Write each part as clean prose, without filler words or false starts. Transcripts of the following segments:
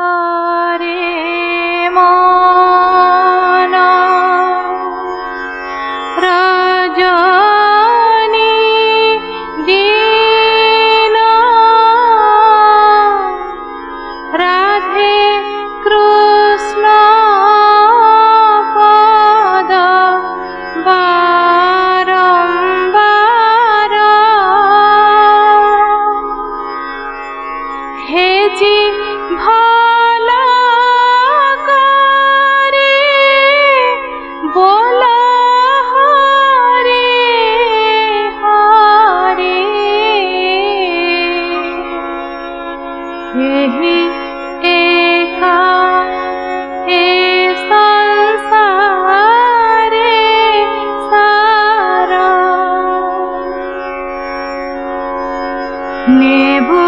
তরে মন রজনী দিন রাধে কৃষ্ণ পদ বারম্বার হেজি ভালো করে বল হরে হরে এহি একা এ সংসারে সারা নেবু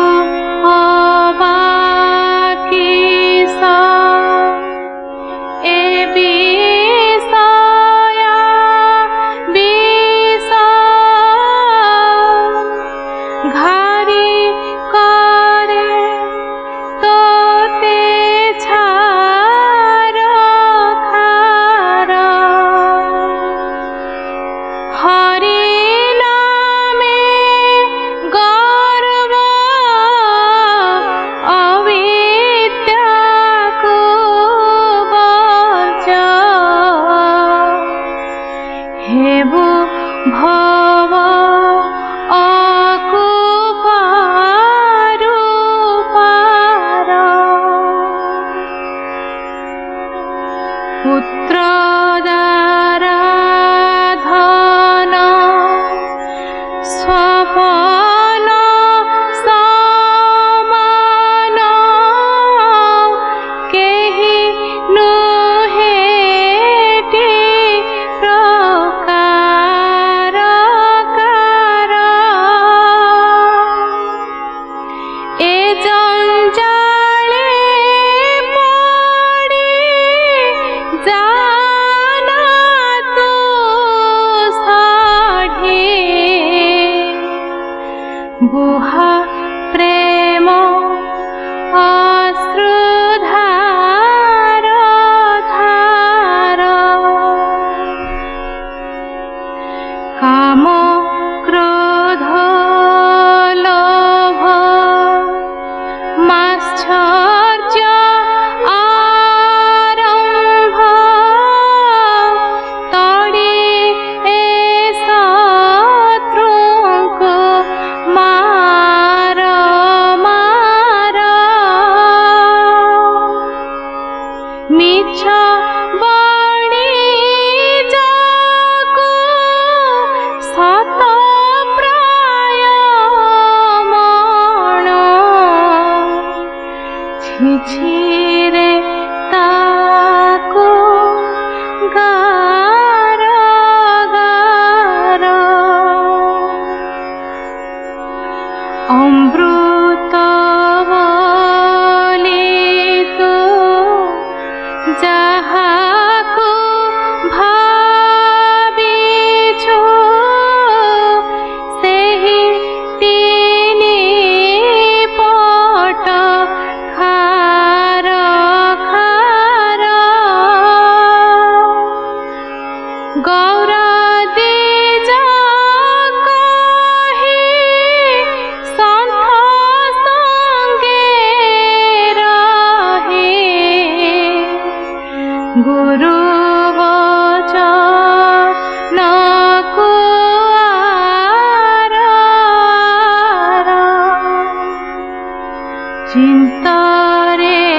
হেবু ভব অকুপারু পার পুত্র দ্বারা ধন স্বপন সমান কেহি নুহেটি প্রকার কার এ জঞ্জালে পড়ি জানা তু ষাঢ়ে বুহা প্রেম অশ্রুধার ধার কাম ক্রোধ লোভ মাশ্চর্য আরম্ভ তড়ি এ শত্রুଙ୍କୁ মার মার মিছ বাণিজ্যକୁ সত প্রায় মণ ছিছিরে তাকু গার গার অমৃত বলি তু যাহাকু ভাবিছু সেহি তিনি পট খার খার গৌর দ্বিজ কহি সন্থ সঙ্গে রহে গুরু বচনকু চিন্তরে